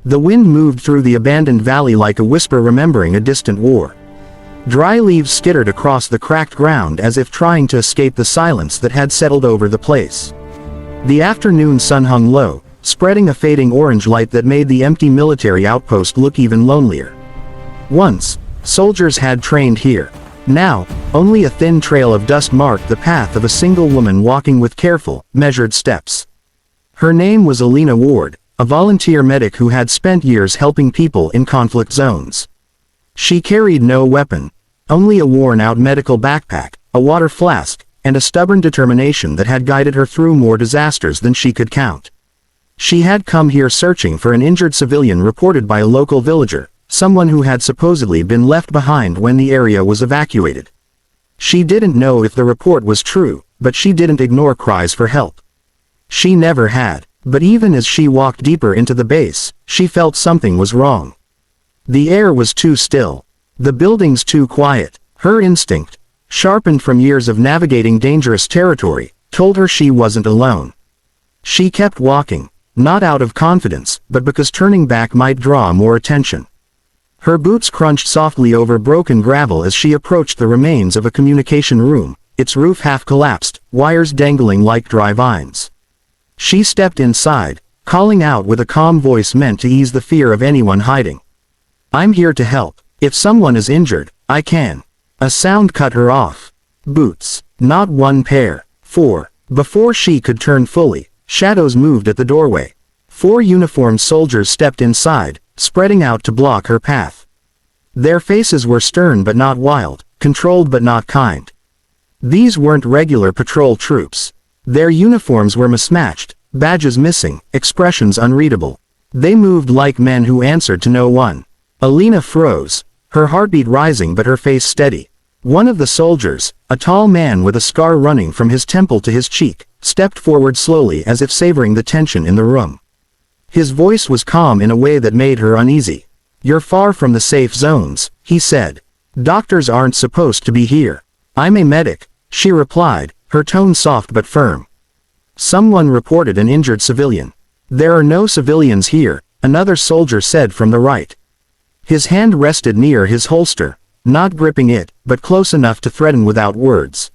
The wind moved through the abandoned valley like a whisper remembering a distant war. Dry leaves skittered across the cracked ground as if trying to escape the silence that had settled over the place. The afternoon sun hung low, spreading a fading orange light that made the empty military outpost look even lonelier. Once, soldiers had trained here. Now, only a thin trail of dust marked the path of a single woman walking with careful, measured steps. Her name was Alina Ward, a volunteer medic who had spent years helping people in conflict zones. She carried no weapon, only a worn-out medical backpack, a water flask, and a stubborn determination that had guided her through more disasters than she could count. She had come here searching for an injured civilian reported by a local villager, someone who had supposedly been left behind when the area was evacuated. She didn't know if the report was true, but she didn't ignore cries for help. She never had, but even as she walked deeper into the base, she felt something was wrong. The air was too still. The buildings too quiet. Her instinct, sharpened from years of navigating dangerous territory, told her she wasn't alone. She kept walking, not out of confidence, but because turning back might draw more attention. Her boots crunched softly over broken gravel as she approached the remains of a communication room, its roof half collapsed, wires dangling like dry vines. She stepped inside, calling out with a calm voice meant to ease the fear of anyone hiding. "I'm here to help. If someone is injured, I can." A sound cut her off. Boots. Not one pair. 4. Before she could turn fully, shadows moved at the doorway. 4 uniformed soldiers stepped inside, spreading out to block her path. Their faces were stern but not wild, controlled but not kind. These weren't regular patrol troops. Their uniforms were mismatched, badges missing, expressions unreadable. They moved like men who answered to no one. Alina froze, her heartbeat rising but her face steady. One of the soldiers, a tall man with a scar running from his temple to his cheek, stepped forward slowly as if savoring the tension in the room. His voice was calm in a way that made her uneasy. "You're far from the safe zones," he said. "Doctors aren't supposed to be here." "I'm a medic," she replied, her tone soft but firm. "Someone reported an injured civilian." "There are no civilians here," another soldier said from the right. His hand rested near his holster, not gripping it, but close enough to threaten without words.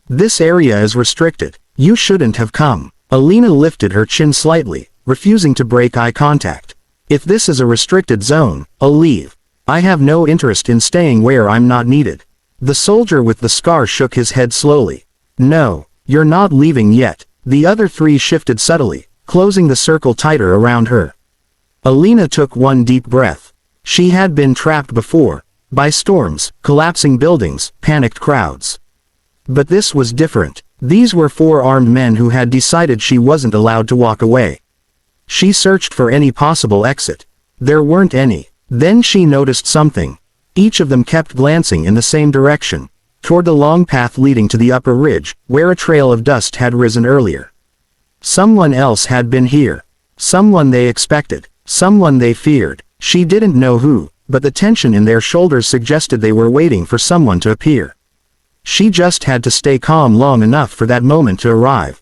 "This area is restricted. You shouldn't have come." Alina lifted her chin slightly, refusing to break eye contact. "If this is a restricted zone, I'll leave. I have no interest in staying where I'm not needed." The soldier with the scar shook his head slowly. "No, you're not leaving yet." The other 3 shifted subtly, closing the circle tighter around her. Alina took one deep breath. She had been trapped before, by storms, collapsing buildings, panicked crowds. But this was different. These were 4 armed men who had decided she wasn't allowed to walk away. She searched for any possible exit. There weren't any. Then she noticed something. Each of them kept glancing in the same direction, toward the long path leading to the upper ridge, where a trail of dust had risen earlier. Someone else had been here. Someone they expected. Someone they feared. She didn't know who, but the tension in their shoulders suggested they were waiting for someone to appear. She just had to stay calm long enough for that moment to arrive.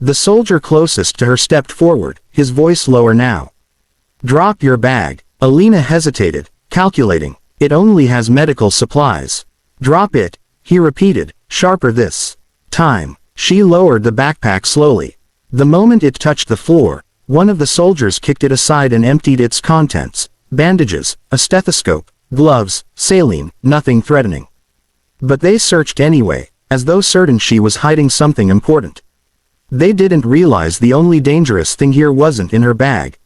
The soldier closest to her stepped forward, his voice lower now. "Drop your bag." Alina hesitated, calculating. "It only has medical supplies." "Drop it," he repeated, sharper this time. She lowered the backpack slowly. The moment it touched the floor, one of the soldiers kicked it aside and emptied its contents. Bandages, a stethoscope, gloves, saline, nothing threatening. But they searched anyway, as though certain she was hiding something important. They didn't realize the only dangerous thing here wasn't in her bag.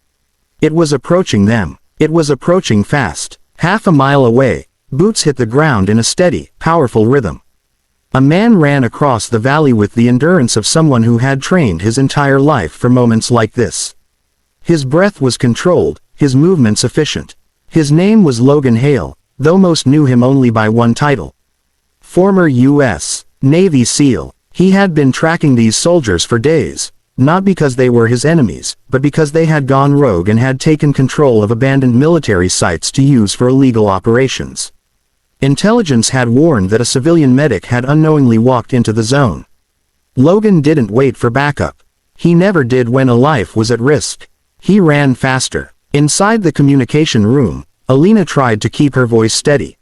It was approaching them. It was approaching fast. Half a mile away, boots hit the ground in a steady, powerful rhythm. A man ran across the valley with the endurance of someone who had trained his entire life for moments like this. His breath was controlled, his movements efficient. His name was Logan Hale, though most knew him only by one title. Former U.S. Navy SEAL. He had been tracking these soldiers for days, not because they were his enemies, but because they had gone rogue and had taken control of abandoned military sites to use for illegal operations. Intelligence had warned that a civilian medic had unknowingly walked into the zone. Logan didn't wait for backup. He never did when a life was at risk. He ran faster. Inside the communication room, Alina tried to keep her voice steady.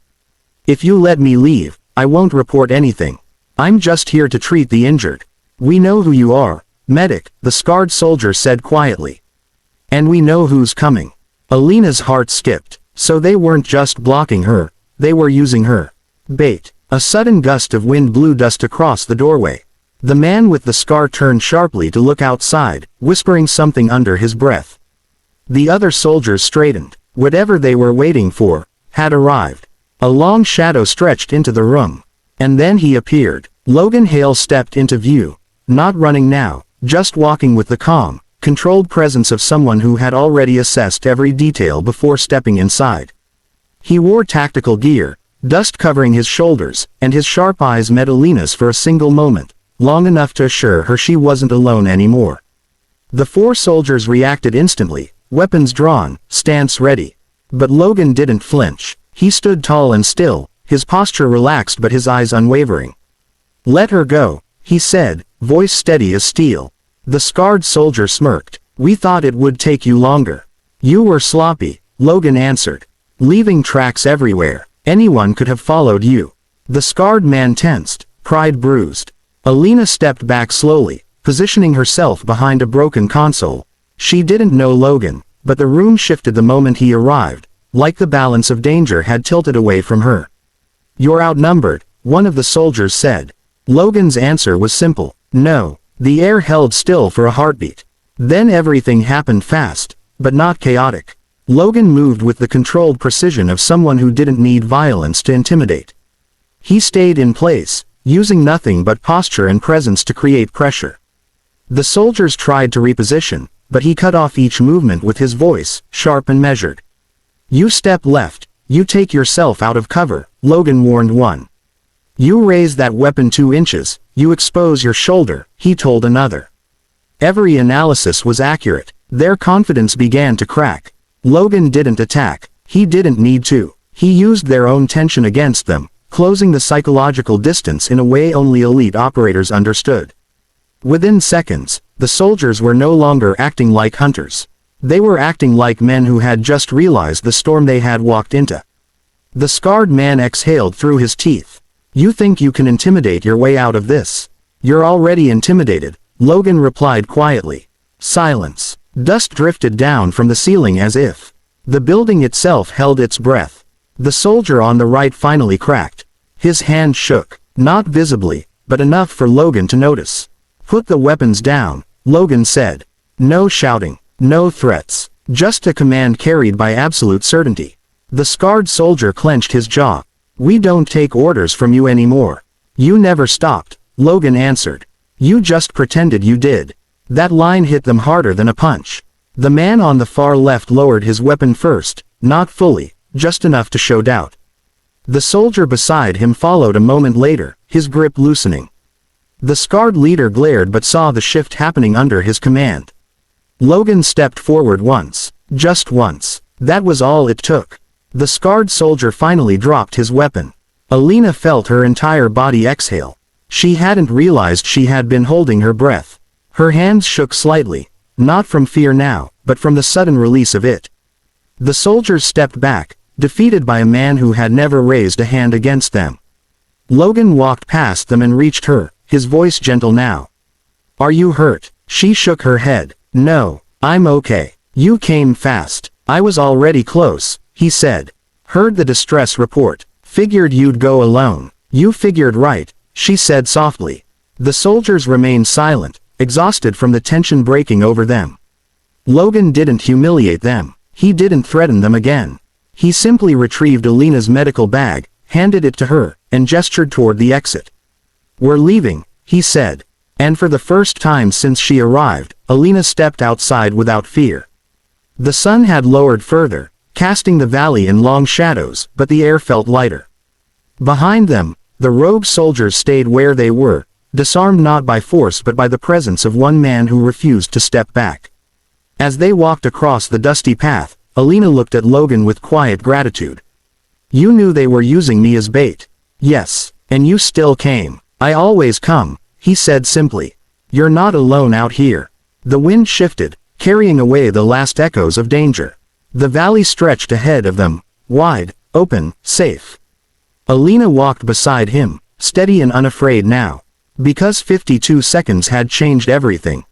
"If you let me leave, I won't report anything. I'm just here to treat the injured. We know who you are, medic," the scarred soldier said quietly. "And we know who's coming." Alina's heart skipped. So they weren't just blocking her, they were using her. Bait. A sudden gust of wind blew dust across the doorway. The man with the scar turned sharply to look outside, whispering something under his breath. The other soldiers straightened. Whatever they were waiting for had arrived. A long shadow stretched into the room. And then he appeared. Logan Hale stepped into view. Not running now, just walking with the calm, controlled presence of someone who had already assessed every detail before stepping inside. He wore tactical gear, dust covering his shoulders, and his sharp eyes met Alina's for a single moment, long enough to assure her she wasn't alone anymore. The four soldiers reacted instantly, weapons drawn, stance ready. But Logan didn't flinch. He stood tall and still, his posture relaxed but his eyes unwavering. "Let her go," he said, voice steady as steel. The scarred soldier smirked. "We thought it would take you longer." "You were sloppy," Logan answered. "Leaving tracks everywhere. Anyone could have followed you." The scarred man tensed, pride bruised. Alina stepped back slowly, positioning herself behind a broken console. She didn't know Logan, but the room shifted the moment he arrived, like the balance of danger had tilted away from her. "You're outnumbered," one of the soldiers said. Logan's answer was simple. "No." The air held still for a heartbeat. Then everything happened fast, but not chaotic. Logan moved with the controlled precision of someone who didn't need violence to intimidate. He stayed in place, using nothing but posture and presence to create pressure. The soldiers tried to reposition, but he cut off each movement with his voice, sharp and measured. "You step left, you take yourself out of cover," Logan warned one. "You raise that weapon 2 inches, you expose your shoulder," he told another. Every analysis was accurate. Their confidence began to crack. Logan didn't attack. He didn't need to. He used their own tension against them, closing the psychological distance in a way only elite operators understood. Within seconds, the soldiers were no longer acting like hunters. They were acting like men who had just realized the storm they had walked into. The scarred man exhaled through his teeth. "You think you can intimidate your way out of this? You're already intimidated," Logan replied quietly. Silence. Dust drifted down from the ceiling as if the building itself held its breath. The soldier on the right finally cracked. His hand shook, not visibly, but enough for Logan to notice. "Put the weapons down," Logan said. No shouting, no threats, just a command carried by absolute certainty. The scarred soldier clenched his jaw. "We don't take orders from you anymore." "You never stopped," Logan answered. "You just pretended you did." That line hit them harder than a punch. The man on the far left lowered his weapon first, not fully, just enough to show doubt. The soldier beside him followed a moment later, his grip loosening. The scarred leader glared but saw the shift happening under his command. Logan stepped forward once, just once. That was all it took. The scarred soldier finally dropped his weapon. Alina felt her entire body exhale. She hadn't realized she had been holding her breath. Her hands shook slightly, not from fear now, but from the sudden release of it. The soldiers stepped back, defeated by a man who had never raised a hand against them. Logan walked past them and reached her, his voice gentle now. "Are you hurt?" She shook her head. "No, I'm okay." "You came fast." "I was already close," he said. "Heard the distress report. Figured you'd go alone." "You figured right," she said softly. The soldiers remained silent, exhausted from the tension breaking over them. Logan didn't humiliate them. He didn't threaten them again. He simply retrieved Alina's medical bag, handed it to her, and gestured toward the exit. "We're leaving," he said. And for the first time since she arrived, Alina stepped outside without fear. The sun had lowered further, casting the valley in long shadows, but the air felt lighter. Behind them, the rogue soldiers stayed where they were, disarmed not by force but by the presence of one man who refused to step back. As they walked across the dusty path, Alina looked at Logan with quiet gratitude. "You knew they were using me as bait." "Yes, and you still came." "I always come," he said simply. "You're not alone out here." The wind shifted, carrying away the last echoes of danger. The valley stretched ahead of them, wide, open, safe. Alina walked beside him, steady and unafraid now. Because 52 seconds had changed everything.